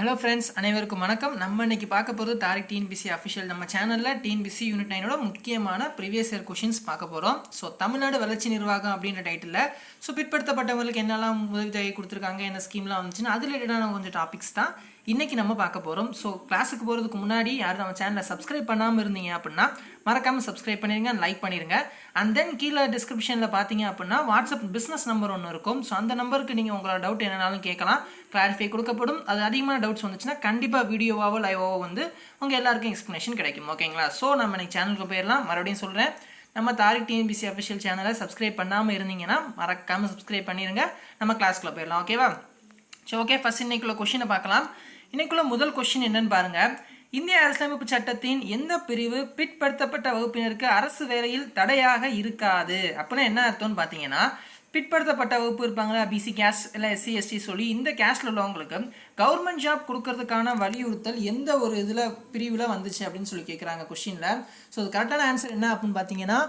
Hello friends, அனைவருக்கும் வணக்கம். நம்ம இன்னைக்கு பார்க்க போகிறது தாரிக் டிஎன்பிசி அஃபிஷியல். நம்ம சேனலில் டிஎன்பிசி யூனிட் 9ஓட முக்கியமான ப்ரீவியஸ் இயர் கொஷின்ஸ் பார்க்க போகிறோம். ஸோ தமிழ்நாடு வளர்ச்சி நிர்வாகம் அப்படின்ற டைட்டில் பிற்படுத்தப்பட்டவங்களுக்கு என்னெல்லாம் உதவித்தொகை கொடுத்துருக்காங்க, என்ன ஸ்கீம்லாம் வந்துச்சுன்னா அது ரிலேட்டடான கொஞ்சம் டாபிக்ஸ் தான் இன்றைக்கி நம்ம பார்க்க போகிறோம். ஸோ கிளாஸுக்கு போகிறதுக்கு முன்னாடி யாரும் நம்ம சேனலை சப்ஸ்கிரைப் பண்ணாமல் இருந்தீங்க அப்படின்னா மறக்காமல் சப்ஸ்கிரைப் பண்ணிடுங்க, லைக் பண்ணிடுங்க. அண்ட் தென் கீழே டிஸ்கிரிப்ஷனில் பார்த்தீங்க அப்படின்னா வாட்ஸ்அப் பிஸ்னஸ் நம்பர் ஒன்று இருக்கும். ஸோ அந்த நம்பருக்கு நீங்கள் உங்களோட டவுட் என்னன்னாலும் கேட்கலாம், கிளாரிஃபை கொடுக்கப்படும். அது அதிகமான டவுட்ஸ் வந்துச்சுன்னா கண்டிப்பாக வீடியோவாவோ லைவாவோ வந்து உங்கள் எல்லாருக்கும் எக்ஸ்ப்ளனேஷன் கிடைக்கும். ஓகேங்களா? ஸோ நம்ம இன்னைக்கு சேனலுக்கு போயிடலாம். மறுபடியும் சொல்கிறேன், நம்ம தாரிக் டிஎன்பிசி அஃபிஷியல் சேனலை சப்ஸ்கிரைப் பண்ணாமல் இருந்தீங்கன்னா மறக்காமல் சப்ஸ்கிரைப் பண்ணிடுங்க. நம்ம கிளாஸ்க்குள்ளே போயிடலாம். ஓகேவா? ஸோ ஓகே, ஃபஸ்ட் இன்னைக்குள்ள கொஷினை பார்க்கலாம். இன்னைக்குள்ள முதல் கொஸ்டின் என்னன்னு பாருங்க. இந்திய அரசியலமைப்பு சட்டத்தின் எந்த பிரிவு பிற்படுத்தப்பட்ட வகுப்பினருக்கு அரசு வேலையில் தடையாக இருக்காது அப்படின்னா என்ன அர்த்தம்னு பார்த்தீங்கன்னா, பிற்படுத்தப்பட்ட வகுப்பு இருப்பாங்களா, பிசி கேஸ்ட் இல்லை எஸ்சி எஸ்டி சொல்லி இந்த கேஸ்டில் உள்ளவங்களுக்கு கவர்மெண்ட் ஜாப் கொடுக்கறதுக்கான வலியுறுத்தல் எந்த ஒரு இதில் பிரிவில் வந்துச்சு அப்படின்னு சொல்லி கேட்குறாங்க கொஸ்டினில். ஸோ அது கரெக்டான ஆன்சர் என்ன அப்படின்னு பார்த்தீங்கன்னா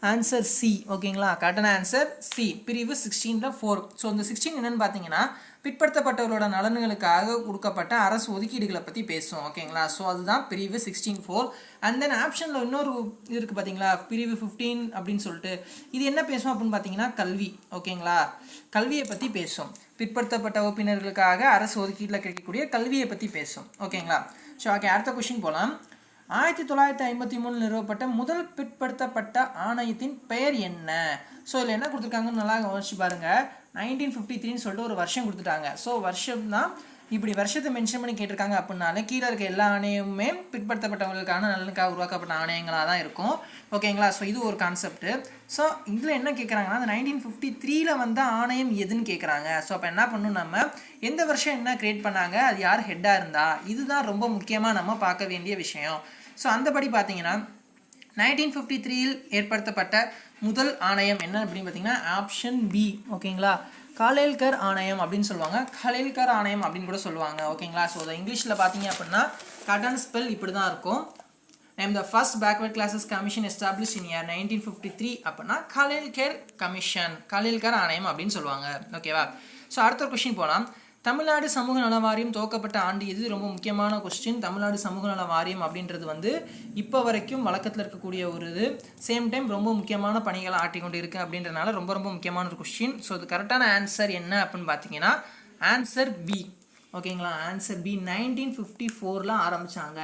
ஆன்சர் சி. ஓகேங்களா? கரெக்டான ஆன்சர் சி, பிரிவு 16(4). ஸோ இந்த 16 என்னன்னு பார்த்தீங்கன்னா பிற்படுத்தப்பட்டவர்களோட நலன்களுக்காக கொடுக்கப்பட்ட அரசு ஒதுக்கீடுகளை பற்றி பேசும். ஓகேங்களா? ஸோ அதுதான் பிரிவு 16(4). அண்ட் தென் ஆப்ஷனில் இன்னொரு இது இருக்குது பார்த்தீங்களா, பிரிவு 15 அப்படின்னு சொல்லிட்டு. இது என்ன பேசும் அப்படின்னு பார்த்தீங்கன்னா கல்வி. ஓகேங்களா? கல்வியை பற்றி பேசும். பிற்படுத்தப்பட்ட வகுப்பினர்களுக்காக அரசு ஒதுக்கீட்டில் கிடைக்கக்கூடிய கல்வியை பற்றி பேசும். ஓகேங்களா? ஸோ ஓகே, அடுத்த கொஸ்டின் போகலாம். 1953 நிறுவப்பட்ட முதல் பிற்படுத்தப்பட்ட ஆணையத்தின் பெயர் என்ன? ஸோ இதில் என்ன கொடுத்துருக்காங்கன்னு நல்லா யோசிச்சு பாருங்க. 1953 சொல்லிட்டு ஒரு வருஷம் கொடுத்துட்டாங்க. ஸோ வருஷம் தான், இப்படி வருஷத்தை மென்ஷன் பண்ணி கேட்டிருக்காங்க அப்படின்னாலே கீழே இருக்க எல்லா ஆணையமுமே பிற்படுத்தப்பட்டவர்களுக்கான நலனுக்காக உருவாக்கப்பட்ட ஆணையங்களாக தான் இருக்கும். ஓகேங்களா? ஸோ இது ஒரு கான்செப்ட். ஸோ இதில் என்ன கேட்குறாங்கன்னா, அந்த 1953 வந்த ஆணையம் எதுன்னு கேட்குறாங்க. ஸோ அப்போ என்ன பண்ணணும், நம்ம எந்த வருஷம் என்ன கிரியேட் பண்ணாங்க, அது யார் ஹெட்டாக இருந்தா, இதுதான் ரொம்ப முக்கியமாக நம்ம பார்க்க வேண்டிய விஷயம். ஸோ அந்தபடி பார்த்தீங்கன்னா 1953 ஏற்படுத்தப்பட்ட முதல் ஆணையம் என்ன அப்படின்னு பார்த்தீங்கன்னா ஆப்ஷன் பி. ஓகேங்களா? காலேல்கர் ஆணையம் அப்படின்னு சொல்லுவாங்க, காலேல்கர் ஆணையம் அப்படின்னு கூட சொல்லுவாங்க. ஓகேங்களா? ஸோ அதை இங்கிலீஷில் பார்த்தீங்க அப்படின்னா கரெக்டான ஸ்பெல் இப்படி தான் இருக்கும். Name the first backward classes commission establish in year 1953 அப்படின்னா காலேல்கர் கமிஷன், காலேல்கர் ஆணையம் அப்படின்னு சொல்லுவாங்க. ஓகேவா? ஸோ அடுத்த கொஸ்டின் போகலாம். தமிழ்நாடு சமூக நல வாரியம் துவக்கப்பட்ட ஆண்டு இது ரொம்ப முக்கியமான கொஸ்டின். தமிழ்நாடு சமூக நல வாரியம் அப்படின்றது வந்து இப்போ வரைக்கும் வழக்கத்தில் இருக்கக்கூடிய ஒரு இது, சேம் டைம் ரொம்ப முக்கியமான பணிகளை ஆட்டிக்கொண்டு இருக்குது அப்படின்றனால ரொம்ப ரொம்ப முக்கியமான ஒரு கொஸ்டின். ஸோ இது கரெக்டான ஆன்சர் என்ன அப்படின்னு பார்த்தீங்கன்னா ஆன்சர் பி. ஓகேங்களா? Answer B. 1954 ஆரம்பித்தாங்க,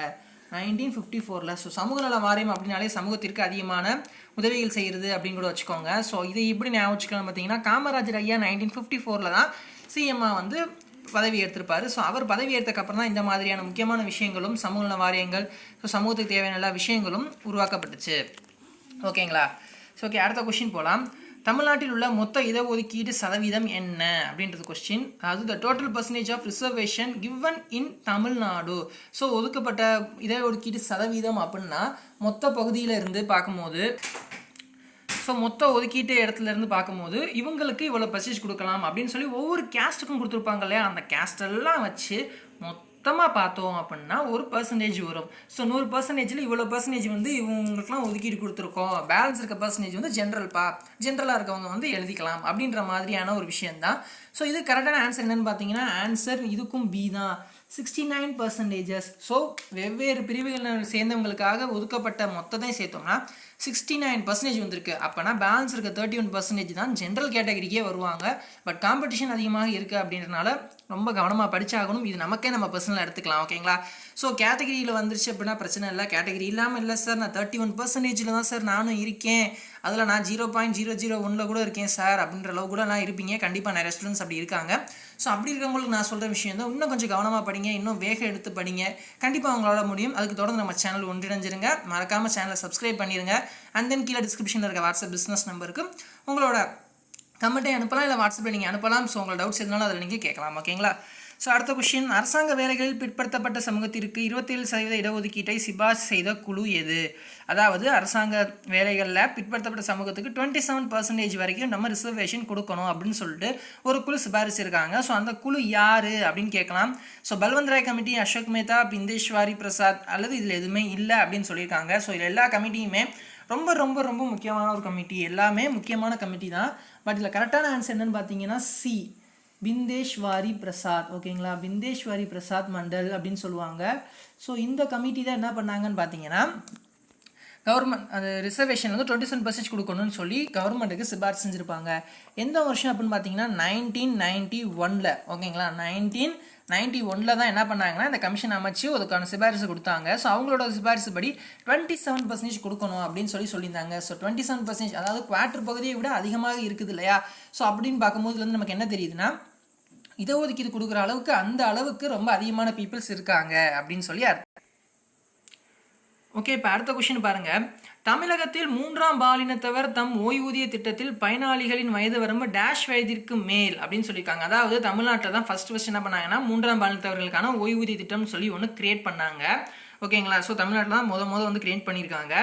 1954. ஸோ சமூக நல வாரியம் அப்படின்னாலே சமூகத்திற்கு அதிகமான உதவிகள் செய்கிறது அப்படின்னு கூட வச்சுக்கோங்க. ஸோ இதை எப்படி ஞாபகம் வச்சுக்கலாம் பார்த்தீங்கன்னா, காமராஜர் ஐயா 1954 தான் சிஎம்மாக வந்து பதவி ஏற்றிருப்பார். ஸோ அவர் பதவி ஏற்றக்கப்புறம் தான் இந்த மாதிரியான முக்கியமான விஷயங்களும் சமூக நல வாரியங்கள், ஸோ சமூகத்துக்கு தேவையான எல்லா விஷயங்களும் உருவாக்கப்பட்டுச்சு. ஓகேங்களா? ஸோ ஓகே, அடுத்த கொஸ்டின் போகலாம். தமிழ்நாட்டில் உள்ள மொத்த இடஒதுக்கீடு சதவீதம் என்ன அப்படின்றது கொஸ்டின். அதாவது the total percentage of reservation given in Tamil Nadu. So ஒதுக்கப்பட்ட இடஒதுக்கீடு சதவீதம் அப்படின்னா மொத்த பகுதியில் இருந்து பார்க்கும்போது, ஸோ மொத்த ஒதுக்கீட்டு இடத்துல இருந்து பார்க்கும்போது இவங்களுக்கு இவ்வளோ பர்சன்டேஜ் கொடுக்கலாம் அப்படின்னு சொல்லி ஒவ்வொரு கேஸ்ட்டுக்கும் கொடுத்துருப்பாங்க இல்லையா, அந்த கேஸ்டெல்லாம் வச்சு மொத்தமாக பார்த்தோம் அப்படின்னா ஒரு பர்சன்டேஜ் வரும். ஸோ 100%ல் இவ்வளோ பர்சன்டேஜ் வந்து இவங்களுக்குலாம் ஒதுக்கீடு கொடுத்துருக்கோம், பேலன்ஸ் இருக்க பர்சன்டேஜ் வந்து ஜென்ரலாக இருக்கவங்க வந்து எழுதிக்கலாம் அப்படின்ற மாதிரியான ஒரு விஷயந்தான். ஸோ இது கரெக்டான ஆன்சர் என்னன்னு பார்த்தீங்கன்னா ஆன்சர் இதுக்கும் பி தான், 69%. ஸோ வெவ்வேறு பிரிவுகளை சேர்ந்தவங்களுக்காக ஒதுக்கப்பட்ட மொத்தத்தையும் சேர்த்தோம்னா 69% வந்திருக்கு. அப்போனா பேலன்ஸ் இருக்க 31% தான் ஜென்ரல் கேட்டகரிக்கே வருவாங்க. பட் காம்படிஷன் அதிகமாக இருக்குது அப்படின்றனால ரொம்ப கவனமாக படித்தாகணும். இது நமக்கே நம்ம பர்சனலாக எடுத்துக்கலாம். ஓகேங்களா? ஸோ கேட்டகரியில் வந்துருச்சு அப்படின்னா பிரச்சனை இல்லை. கேட்டகரி இல்லாமல் இல்லை சார், நான் 31%ல் தான் சார் நானும் இருக்கேன், அதில் நான் 0.001 கூட இருக்கேன் சார் அப்படின்ற அளவு கூட நான் இருப்பீங்க. கண்டிப்பாக நிறைய ஸ்டூடெண்ட்ஸ் அப்படி இருக்காங்க. ஸோ அப்படி இருக்கவங்களுக்கு நான் சொல்கிற விஷயம் தான், இன்னும் கொஞ்சம் கவனமாக படிங்க, இன்னும் வேகம் எடுத்து படிங்க, கண்டிப்பாக அவங்களால முடியும். அதுக்கு தொடர்ந்து நம்ம சேனல் ஒன்றிணைஞ்சிருங்க, மறக்காமல் சேனலை சப்ஸ்கிரைப் பண்ணிடுங்க. அண்ட் தென் கீழே டிஸ்கிரிப்ஷனில் இருக்க வாட்ஸ்அப் பிஸ்னஸ் நம்பருக்கு உங்களோட கமெண்ட்டை அனுப்பலாம், இல்லை வாட்ஸ்அப்பில் நீங்கள் அனுப்பலாம். ஸோ உங்களோட டவுட்ஸ் எதுனாலும் அதில் நீங்கள் கேட்கலாம். ஓகேங்களா? ஸோ அடுத்த கொஸ்டின். அரசாங்க வேலைகளில் பிற்படுத்தப்பட்ட சமூகத்திற்கு 27% இடஒதுக்கீட்டை சிபாரிசு செய்த குழு எது? அதாவது அரசாங்க வேலைகளில் பிற்படுத்தப்பட்ட சமூகத்துக்கு 27% வரைக்கும் நம்ம ரிசர்வேஷன் கொடுக்கணும் அப்படின்னு சொல்லிட்டு ஒரு குழு சிபாரிசு இருக்காங்க. ஸோ அந்த குழு யார் அப்படின்னு கேட்கலாம். ஸோ பல்வந்த் ராய் கமிட்டி, அசோக் மேத்தா, பிந்தேஸ்வாரி பிரசாத், அல்லது இதில் எதுவுமே இல்லை அப்படின்னு சொல்லியிருக்காங்க. ஸோ இதில் எல்லா கமிட்டியுமே ரொம்ப ரொம்ப ரொம்ப முக்கியமான ஒரு கமிட்டி, எல்லாமே முக்கியமான கமிட்டி தான். பட் இதில் கரெக்டான ஆன்சர் என்னன்னு பார்த்தீங்கன்னா சி, பிந்தேஷ்வாரி பிரசாத். ஓகேங்களா, பிந்தேஷ்வாரி பிரசாத் மண்டல் அப்படின்னு சொல்லுவாங்க. ஸோ இந்த கமிட்டி தான் என்ன பண்ணாங்கன்னு பார்த்தீங்கன்னா கவர்மெண்ட் அது ரிசர்வேஷன் வந்து 27% கொடுக்கணும்னு சொல்லி கவர்மெண்ட்டுக்கு சிபாரிசு செஞ்சுருப்பாங்க. எந்த வருஷம் அப்படின்னு பார்த்தீங்கன்னா 1991. ஓகேங்களா, 1991 தான் என்ன பண்ணாங்கன்னா இந்த கமிஷன் அமைச்சு அதுக்கான சிபாரிசு கொடுத்தாங்க. ஸோ அவங்களோட சிபாரிசு படி 27% கொடுக்கணும் அப்படின்னு சொல்லியிருந்தாங்க. ஸோ 27%, அதாவது குவார்டர் பகுதியை விட அதிகமாக இருக்குது இல்லையா? ஸோ அப்படின்னு பார்க்கும்போது வந்து நமக்கு என்ன தெரியுதுன்னா இடஒதுக்கீடு கொடுக்குற அளவுக்கு அந்த அளவுக்கு ரொம்ப அதிகமான பீப்புள்ஸ் இருக்காங்க அப்படின்னு சொல்லி அர்த்தம். ஓகே, இப்போ அடுத்த கொஸ்டின் பாருங்க. தமிழகத்தில் 3ஆம் பாலினத்தவர் தம் ஓய்வூதிய திட்டத்தில் பயனாளிகளின் வயது வரம்பு டேஷ் வயதிற்கு மேல் அப்படின்னு சொல்லியிருக்காங்க. அதாவது தமிழ்நாட்டில் தான் ஃபர்ஸ்ட் என்ன பண்ணாங்கன்னா 3ஆம் பாலினத்தவர்களுக்கான ஓய்வூதிய திட்டம்னு சொல்லி ஒன்று கிரியேட் பண்ணாங்க. ஓகேங்களா, ஸோ தமிழ்நாட்டில் தான் முத வந்து கிரியேட் பண்ணியிருக்காங்க.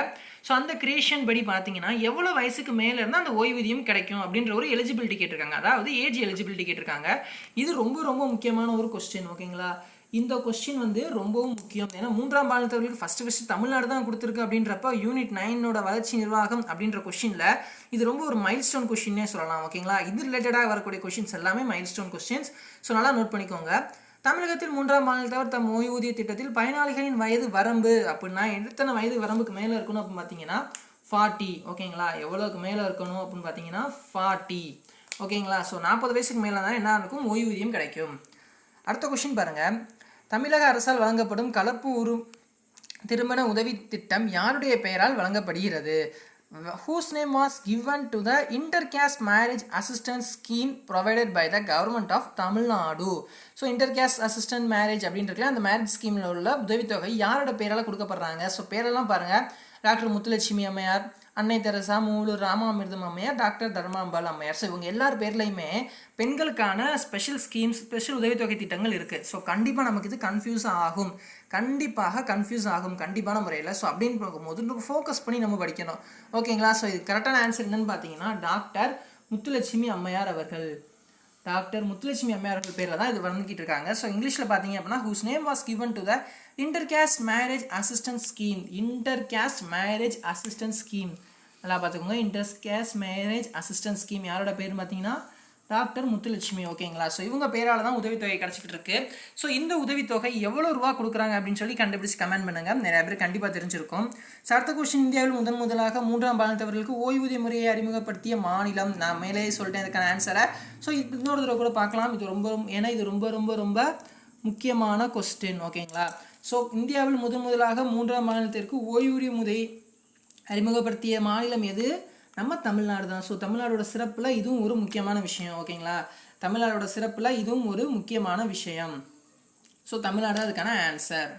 ஸோ அந்த கிரியேஷன் படி பார்த்தீங்கன்னா எவ்வளோ வயசுக்கு மேலே இருந்தால் அந்த ஓய்வூதியம் கிடைக்கும் அப்படின்ற ஒரு எலிஜிபிலிட்டி கேட்டிருக்காங்க. அதாவது ஏஜ் எலிஜிபிலிட்டி கேட்டிருக்காங்க. இது ரொம்ப முக்கியமான ஒரு கொஸ்டின். ஓகேங்களா, இந்த கொஸ்டின் வந்து ரொம்பவும் முக்கியம். ஏன்னா 3ஆம் பாலினத்தவர்களுக்கு ஃபர்ஸ்ட் தமிழ்நாடு தான் கொடுத்துருக்கு அப்படின்றப்ப யூனிட் 9 வளர்ச்சி நிர்வாகம் அப்படின்ற கொஸ்டினில் இது ரொம்ப ஒரு மைல்ஸ்டோன் கொஸ்டின்னே சொல்லலாம். ஓகேங்களா, இது ரிலேட்டடாக வரக்கூடிய கொஸ்டின்ஸ் எல்லாமே மைல்ஸ்டோன் கொஸ்டின்ஸ். ஸோ நல்லா நோட் பண்ணிக்கோங்க. தமிழகத்தில் 3ஆம் பாலினத்தவர் தம் ஓய்வூதிய திட்டத்தில் பயனாளிகளின் வயது வரம்பு அப்படின்னா எத்தனை வயது வரம்புக்கு மேலே இருக்கணும் அப்படின்னு பார்த்தீங்கன்னா 40. ஓகேங்களா, எவ்வளோக்கு மேலே இருக்கணும் அப்படின்னு பார்த்தீங்கன்னா 40. ஓகேங்களா, ஸோ 40 வயசுக்கு மேலே தான் என்ன இருக்கும், ஓய்வூதியம் கிடைக்கும். அடுத்த கொஸ்டின் பாருங்க. தமிழக அரசால் வழங்கப்படும் கலப்பு திருமண உதவி திட்டம் யாருடைய பெயரால் வழங்கப்படுகிறது? Whose name was given to the intercaste marriage assistance scheme provided by the government of Tamil Nadu? So intercaste assistant marriage அப்படின்றதுல அந்த மேரேஜ் ஸ்கீமில் உள்ள உதவித்தொகை யாரோட பேரால் கொடுக்கப்படுறாங்க? ஸோ பேரெல்லாம் பாருங்கள். டாக்டர் முத்துலட்சுமி அம்மையார், அன்னை தெரசா, மூலூர் ராமாமிர்தம் அம்மையார், டாக்டர் தர்மாம்பாள் அம்மையார். ஸோ இவங்க எல்லார் பேர்லையுமே பெண்களுக்கான ஸ்பெஷல் ஸ்கீம்ஸ், ஸ்பெஷல் உதவித்தொகை திட்டங்கள் இருக்குது. ஸோ கண்டிப்பாக நமக்கு இது கன்ஃபியூஸ் ஆகும், கண்டிப்பான முறையில். ஸோ அப்படின்னு பார்க்கும்போது நம்ம ஃபோக்கஸ் பண்ணி நம்ம படிக்கணும். ஓகேங்களா, ஸோ இது கரெக்டான ஆன்சர் என்னன்னு பார்த்தீங்கன்னா டாக்டர் முத்துலட்சுமி அம்மையார் அவர்கள். டாக்டர் முத்துலட்சுமி அம்மையார் பேரில் தான் இது வழங்கிட்டு இருக்காங்க. ஸோ இங்கிலீஷில் பார்த்தீங்க அப்படின்னா whose name was given to the intercaste marriage assistance scheme. Intercaste marriage assistance scheme நல்லா பார்த்துக்கோங்க. இன்டர்காஸ்ட் மேரேஜ் அசிஸ்டன்ஸ் ஸ்கீம் யாரோட பேர் பார்த்தீங்கன்னா டாக்டர் முத்துலட்சுமி. ஓகேங்களா, ஸோ இவங்க பேரால் தான் உதவித்தொகை கிடச்சிக்கிட்டு இருக்கு. ஸோ இந்த உதவித்தொகை எவ்வளோ ரூபா கொடுக்குறாங்க அப்படின்னு சொல்லி கண்டுபிடிச்சு கமெண்ட் பண்ணுங்க. நிறைய பேர் கண்டிப்பாக தெரிஞ்சிருக்கும். ஸோ அடுத்த கொஸ்டின், இந்தியாவில் முதலாக 3ஆம் பாலினத்தவர்களுக்கு ஓய்வூதிய முறையை அறிமுகப்படுத்திய மாநிலம்? நான் மேலே சொல்லிட்டேன் இதுக்கான ஆன்சரை. ஸோ இன்னொரு தடவை கூட பார்க்கலாம். இது ரொம்ப முக்கியமான கொஸ்டின். ஓகேங்களா, ஸோ இந்தியாவில் முதலாக 3ஆம் மாநிலத்திற்கு ஓய்வூதிய முறை அறிமுகப்படுத்திய மாநிலம் எது? நம்ம தமிழ்நாடு தான். ஸோ தமிழ்நாடோட சிறப்பில் இதுவும் ஒரு முக்கியமான விஷயம். ஓகேங்களா, தமிழ்நாடோட சிறப்பில் இதுவும் ஒரு முக்கியமான விஷயம். ஸோ தமிழ்நாடு அதுக்கான ஆன்சர்.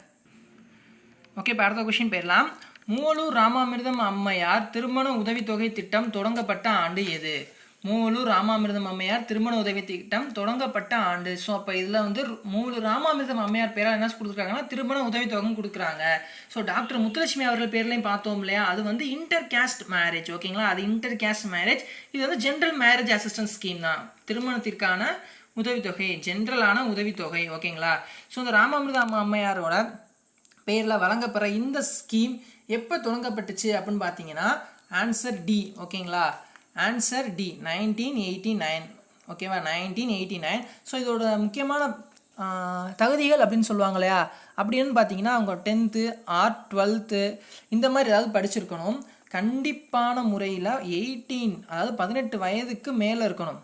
ஓகே, இப்போ அடுத்த கொஸ்டின் போயிடலாம். மூவலூர் ராமாமிர்தம் அம்மையார் திருமண உதவித்தொகை திட்டம் தொடங்கப்பட்ட ஆண்டு எது? மூவலூர் ராமாமிர்தம் அம்மையார் திருமண உதவி திட்டம் தொடங்கப்பட்ட ஆண்டு. ஸோ அப்போ இதில் வந்து மூவலூர் ராமாமிர்தம் அம்மையார் பேரால் என்ன கொடுத்துருக்காங்கன்னா திருமண உதவித்தொகை கொடுக்குறாங்க. ஸோ டாக்டர் முத்துலட்சுமி அவர்கள் பேர்லையும் பார்த்தோம் இல்லையா, அது வந்து இன்டர்காஸ்ட் மேரேஜ். ஓகேங்களா, அது இன்டர்காஸ்ட் மேரேஜ். இது வந்து ஜென்ரல் மேரேஜ் அசிஸ்டன்ஸ் ஸ்கீம் தான். திருமணத்திற்கான உதவித்தொகை, ஜென்ரலான உதவித்தொகை. ஓகேங்களா, ஸோ இந்த ராமாமிர்தம் அம்மையாரோட பேரில் வழங்கப்படுற இந்த ஸ்கீம் எப்போ தொடங்கப்பட்டுச்சு அப்படின்னு பார்த்தீங்கன்னா ஆன்சர் டி. ஓகேங்களா, ஆன்சர் டி 1989. ஓகேவா, 1989. ஸோ இதோட முக்கியமான தகுதிகள் அப்படின்னு சொல்லுவாங்க இல்லையா, அப்படின்னு பார்த்தீங்கன்னா அவங்க 10th ஆர் 12th இந்த மாதிரி ஏதாவது படிச்சிருக்கணும். கண்டிப்பான முறையில் 18, அதாவது 18 வயதுக்கு மேலே இருக்கணும்.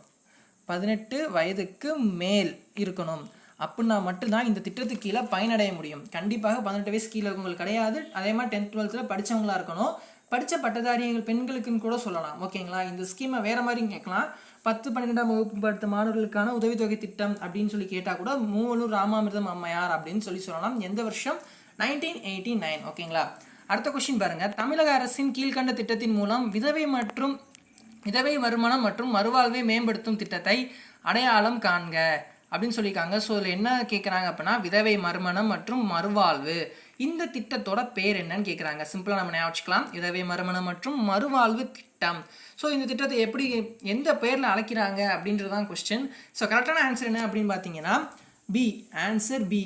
18 வயதுக்கு மேல் இருக்கணும். அப்படின்னா மட்டும்தான் இந்த திட்டத்துக்கு கீழே பயனடைய முடியும். கண்டிப்பாக 18 வயசு கீழே இருக்கவங்களுக்கு கிடையாது. அதே மாதிரி 10th 12th படித்தவங்களா இருக்கணும். படித்த பட்டதாரிகள் பெண்களுக்குன்னு கூட சொல்லலாம். ஓகேங்களா, இந்த ஸ்கீமை வேறு மாதிரியும் கேட்கலாம். 10, 12ஆம் வகுப்பு படித்த மாணவர்களுக்கான உதவித்தொகை திட்டம் அப்படின்னு சொல்லி கேட்டால் கூட மூவலூர் ராமாமிர்தம் அம்மையார் அப்படின்னு சொல்லலாம். எந்த வருஷம்? 1989. ஓகேங்களா, அடுத்த கொஸ்டின் பாருங்கள். தமிழக அரசின் கீழ்கண்ட திட்டத்தின் மூலம் விதவை வருமானம் மற்றும் மறுவாழ்வை மேம்படுத்தும் திட்டத்தை அடையாளம் காண்க அப்படின்னு சொல்லியிருக்காங்க. ஸோ இதில் என்ன கேட்குறாங்க அப்படின்னா விதவை மறுமணம் மற்றும் மறுவாழ்வு, இந்த திட்டத்தோட பேர் என்னன்னு கேட்குறாங்க. சிம்பிளாக நம்ம ஞாபகம் வச்சுக்கலாம், விதவை மறுமணம் மற்றும் மறுவாழ்வு திட்டம். ஸோ இந்த திட்டத்தை எப்படி எந்த பேரில் அழைக்கிறாங்க அப்படின்றது தான் கொஸ்டின். ஸோ கரெக்டான ஆன்சர் என்ன அப்படின்னு பார்த்தீங்கன்னா பி. ஆன்சர் பி,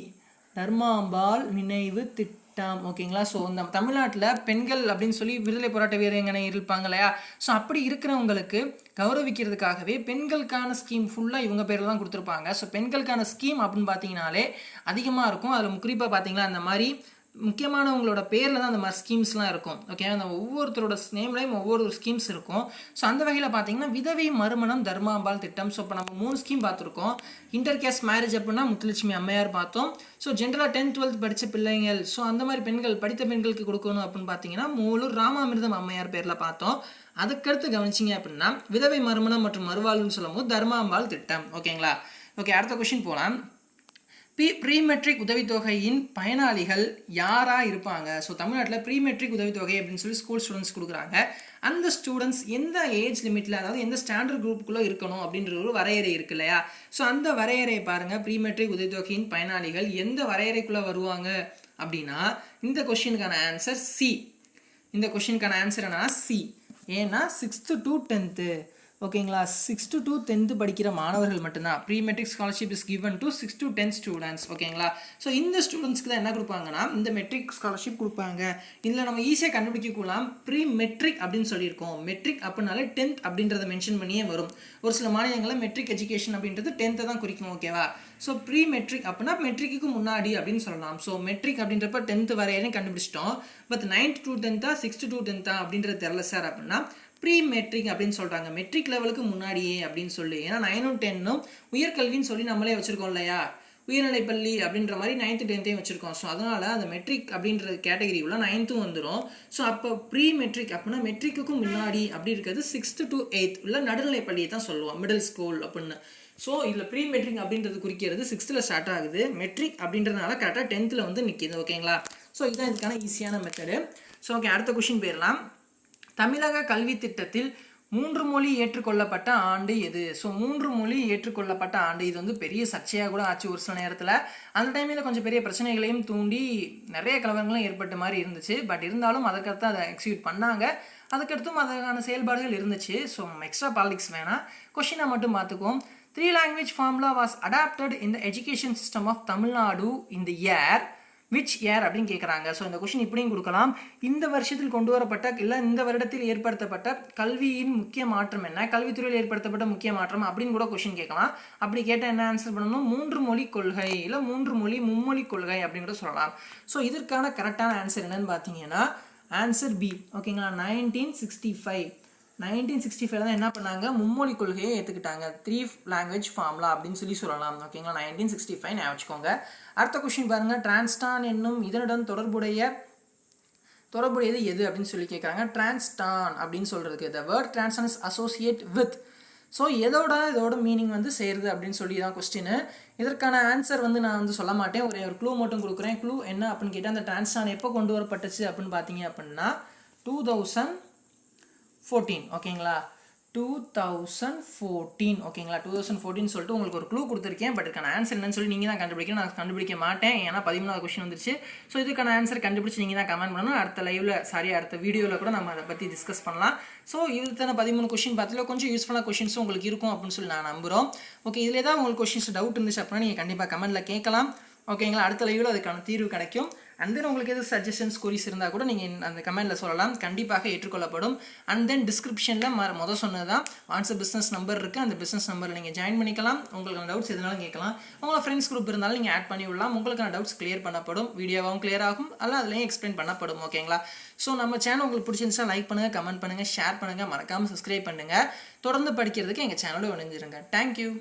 தர்மாம்பாள் நினைவு திட்டம். திட்டம் ஓகேங்களா. ஸோ இந்த தமிழ்நாட்டில் பெண்கள் அப்படின்னு சொல்லி விடுதலை போராட்ட வீரங்கனை இருப்பாங்க இல்லையா. ஸோ அப்படி இருக்கிறவங்களுக்கு கௌரவிக்கிறதுக்காகவே பெண்களுக்கான ஸ்கீம் ஃபுல்லாக இவங்க பேரில் தான் கொடுத்துருப்பாங்க. ஸோ பெண்களுக்கான ஸ்கீம் அப்படின்னு பார்த்தீங்கனாலே அதிகமாக இருக்கும். அதில் குறிப்பாக பார்த்தீங்கன்னா அந்த மாதிரி முக்கியமானவங்களோட பேரில் தான் அந்த மாதிரி ஸ்கீம்ஸ்லாம் இருக்கும். ஓகே, அந்த ஒவ்வொருத்தரோட நேம்லையும் ஒவ்வொரு ஸ்கீம்ஸ் இருக்கும். ஸோ அந்த வகையில் பார்த்தீங்கன்னா விதவை மறுமணம் தர்மாம்பாள் திட்டம். ஸோ இப்போ நம்ம 3 ஸ்கீம் பார்த்துருக்கோம். இன்டர் கேஸ்ட் மேரேஜ் அப்படின்னா முத்துலட்சுமி அம்மையார் பார்த்தோம். ஸோ ஜென்ரலாக 10th 12th படித்த பிள்ளைங்கள், ஸோ அந்த மாதிரி பெண்கள் படித்த பெண்களுக்கு கொடுக்கணும் அப்படின்னு பார்த்தீங்கன்னா மூலூர் ராமாமிர்தம் அம்மையார் பேரில் பார்த்தோம். அதுக்கடுத்து கவனிச்சிங்க அப்படின்னா விதவை மறுமணம் மற்றும் மறுவாழ்வுன்னு சொல்லும் போது தர்மாம்பாள் திட்டம். ஓகேங்களா. ஓகே, அடுத்த கொஸ்டின் போகலாம். ப்ரீ மெட்ரிக் உதவித்தொகையின் பயனாளிகள் யாராக இருப்பாங்க? ஸோ தமிழ்நாட்டில் ப்ரீ மெட்ரிக் உதவித்தொகை அப்படின்னு சொல்லி ஸ்கூல் ஸ்டூடெண்ட்ஸ் கொடுக்குறாங்க. அந்த ஸ்டூடெண்ட்ஸ் எந்த ஏஜ் லிமிட்டில், அதாவது எந்த ஸ்டாண்டர்ட் குரூப்புக்குள்ளே இருக்கணும் அப்படின்ற ஒரு வரையறை இருக்கு இல்லையா. ஸோ அந்த வரையறையை பாருங்கள். ப்ரீ மெட்ரிக் உதவித்தொகையின் பயனாளிகள் எந்த வரையறைக்குள்ளே வருவாங்க அப்படின்னா இந்த கொஸ்டினுக்கான ஆன்சர் சி. இந்த கொஸ்டினுக்கான ஆன்சர் என்னன்னா சி. ஏன்னா 6th to 10th ஓகேங்களா. 6th to 10th படிக்கிற மாணவர்கள் மட்டும்தான். Pre matric scholarship is given to 6 to 10 students. ஓகேங்களா. ஸோ இந்த ஸ்டூடெண்ட்ஸ்க்கு தான் என்ன கொடுப்பாங்கன்னா இந்த மெட்ரிக் ஸ்காலர்ஷிப் கொடுப்பாங்க. இதில் நம்ம ஈஸியாக கண்டுபிடிக்கலாம். ப்ரீ மெட்ரிக் அப்படின்னு சொல்லியிருக்கோம். மெட்ரிக் அப்படின்னாலே 10th அப்படின்றத மென்ஷன் பண்ணியே வரும். ஒரு சில மாநிலங்களில் மெட்ரிக் எஜுகேஷன் அப்படின்றது 10th தான் குறிக்கும். ஓகேவா. ஸோ ப்ரீ மெட்ரிக் அப்படின்னா மெட்ரிக்கு முன்னாடி அப்படின்னு சொல்லலாம். ஸோ மெட்ரிக் அப்படின்றப்ப 10th வரையறையும் கண்டுபிடிச்சிட்டோம். But 9th to 10th 6th to 10th அப்படின்றது தெரில சார் அப்படின்னா ப்ரீ மெட்ரிக் அப்படின்னு சொல்கிறாங்க. மெட்ரிக் லெவலுக்கு முன்னாடியே அப்படின்னு சொல்லி. ஏன்னா 9ம் 10ம் உயர்கல்வின்னு சொல்லி நம்மளே வச்சுருக்கோம் இல்லையா. உயர்நிலைப்பள்ளி அப்படின்ற மாதிரி 9th 10th வச்சுருக்கோம். ஸோ அதனால் அந்த மெட்ரிக் அப்படின்ற கேட்டகரி உள்ள 9th வந்துடும். ஸோ அப்போ ப்ரீ மெட்ரிக் அப்படின்னா மெட்ரிக்குக்கும் முன்னாடி அப்படி இருக்கிறது 6th to 8th உள்ள நடுநிலைப்பள்ளியை தான் சொல்லுவோம், மிடில் ஸ்கூல் அப்படின்னு. ஸோ இதில் ப்ரீ மெட்ரிக் அப்படின்றது குறிக்கிறது 6th ஸ்டார்ட் ஆகுது. மெட்ரிக் அப்படின்றதுனால கரெக்டாக 10th வந்து நிற்கிது. ஓகேங்களா. ஸோ இதுதான் இதுக்கான ஈஸியான மெத்தடு. ஸோ ஓகே, அடுத்த கொஸ்டின் போயிடலாம். தமிழக கல்வி திட்டத்தில் 3 மொழி ஏற்றுக்கொள்ளப்பட்ட ஆண்டு எது? ஸோ 3 மொழி ஏற்றுக்கொள்ளப்பட்ட ஆண்டு இது வந்து பெரிய சர்ச்சையாக கூட ஆச்சு ஒரு சில நேரத்தில். அந்த டைமில் கொஞ்சம் பெரிய பிரச்சனைகளையும் தூண்டி நிறைய கலவரங்களும் ஏற்பட்ட மாதிரி இருந்துச்சு. பட் இருந்தாலும் அதற்கடுத்து அதை எக்ஸிக்யூட் பண்ணாங்க. அதுக்கடுத்தும் அதற்கான செயல்பாடுகள் இருந்துச்சு. ஸோ எக்ஸ்ட்ரா பாலிடிக்ஸ் வேணாம், கொஷினை மட்டும் பார்த்துக்குவோம். 3 language formula was adapted in the education system of Tamil Nadu in the year which year அப்படின்னு கேட்குறாங்க. ஸோ இந்த கொஷின் இப்படியும் கொடுக்கலாம். இந்த வருஷத்தில் கொண்டு வரப்பட்ட இல்லை இந்த வருடத்தில் ஏற்படுத்தப்பட்ட கல்வியின் முக்கிய மாற்றம் என்ன, கல்வித்துறையில் ஏற்படுத்தப்பட்ட முக்கிய மாற்றம் அப்படின்னு கூட கொஷின் கேட்கலாம். அப்படி கேட்டால் என்ன ஆன்சர் பண்ணணும்? 3 மொழி கொள்கை இல்லை 3 மொழி மும்மொழி கொள்கை அப்படின்னு கூட சொல்லலாம். ஸோ இதற்கான கரெக்டான ஆன்சர் என்னன்னு பார்த்தீங்கன்னா ஆன்சர் பி. ஓகேங்களா. 1965 தான் என்ன பண்ணாங்க, மும்மொழி கொள்கையை ஏற்றுக்கிட்டாங்க. 3 language formula அப்படின்னு சொல்லலாம். ஓகேங்களா. 1965 ஞாபகம் வச்சுக்கோங்க. அடுத்த கொஸ்டின் பாருங்கள். டிரான்ஸ்டான் என்னும் இதனுடன் தொடர்புடையது எது அப்படின்னு சொல்லி கேட்குறாங்க. டிரான்ஸ்டான் அப்படின்னு சொல்கிறதுக்கு the word transtan is associate with. So இதோட மீனிங் வந்து சேருது அப்படின்னு சொல்லி தான் கொஸ்டின். இதற்கான ஆன்சர் வந்து நான் வந்து சொல்ல மாட்டேன், ஒரு க்ளூ மட்டும் கொடுக்குறேன். க்ளூ என்ன அப்படின்னு கேட்டால் அந்த டிரான்ஸ்டான் எப்போ கொண்டு வரப்பட்டுச்சு அப்படின்னு பார்த்தீங்க அப்படின்னா 2014. ஓகேங்களா. 2014. ஓகேங்களா. 2014 சொல்லிட்டு உங்களுக்கு ஒரு க்ளூ கொடுத்துருக்கேன். பட் இதுக்கான ஆன்சர் என்னன்னு சொல்லி நீங்கள் தான் கண்டுபிடிக்கணும். நான் கண்டுபிடிக்க மாட்டேன், ஏன்னா 13வது கொஸ்டின் வந்துருச்சு. ஸோ இதுக்கான ஆன்சர் கண்டுபிடிச்சி நீங்கள் தான் கமெண்ட் பண்ணணும். அடுத்த வீடியோவில் கூட நம்ம அதை பற்றி டிஸ்கஸ் பண்ணலாம். ஸோ இதுக்கான 13 கொஸ்டின் பார்த்துல கொஞ்சம் யூஸ்ஃபுல்லான கொஸ்டின்ஸும் உங்களுக்கு இருக்கும் அப்படின்னு சொல்லி நான் நம்புகிறோம். ஓகே, இதில் ஏதாவது உங்களுக்கு கொஸ்டின்ஸ் டவுட் இருந்துச்சு அப்படின்னா நீங்கள் கண்டிப்பாக கமெண்ட்டில் கேட்கலாம். ஓகேங்களா. அடுத்த லைவில் அதுக்கான தீர்வு கிடைக்கும். அண்ட் தென் உங்களுக்கு எது சஜஷன்ஸ் கொரிஸ் இருந்தால் கூட நீங்கள் அந்த கமெண்ட்டில் சொல்லலாம், கண்டிப்பாக ஏற்றுக்கொள்ளப்படும். அண்ட் தென் டிஸ்கிரிப்ஷனில் சொன்னது தான் வாட்ஸ்அப் பிஸ்னஸ் நம்பர் இருக்குது. அந்த பிஸ்னஸ் நம்பரில் நீங்கள் ஜாயின் பண்ணிக்கலாம். உங்களுக்கான டவுட்ஸ் எதுனாலும் கேட்கலாம். உங்களோட ஃப்ரெண்ட்ஸ் குரூப் இருந்தாலும் நீங்கள் ஆட் பண்ணி விடலாம். உங்களுக்கான டவுட்ஸ் கிளியர் பண்ணப்படும், வீடியோவாகவும் கிளியர் ஆகும், அல்ல அதுலேயும் எக்ஸ்பிளைன் பண்ணப்படும். ஓகேங்களா. ஸோ நம்ம சேனல் உங்களுக்கு பிடிச்சிருந்துச்சா லைக் பண்ணுங்கள், கமெண்ட் பண்ணுங்கள், ஷேர் பண்ணுங்கள், மறக்காமல் சப்ஸ்கிரைப் பண்ணுங்கள். தொடர்ந்து படிக்கிறதுக்கு எங்கள் சேனலோட இணைஞ்சிருங்க. தேங்க்யூ.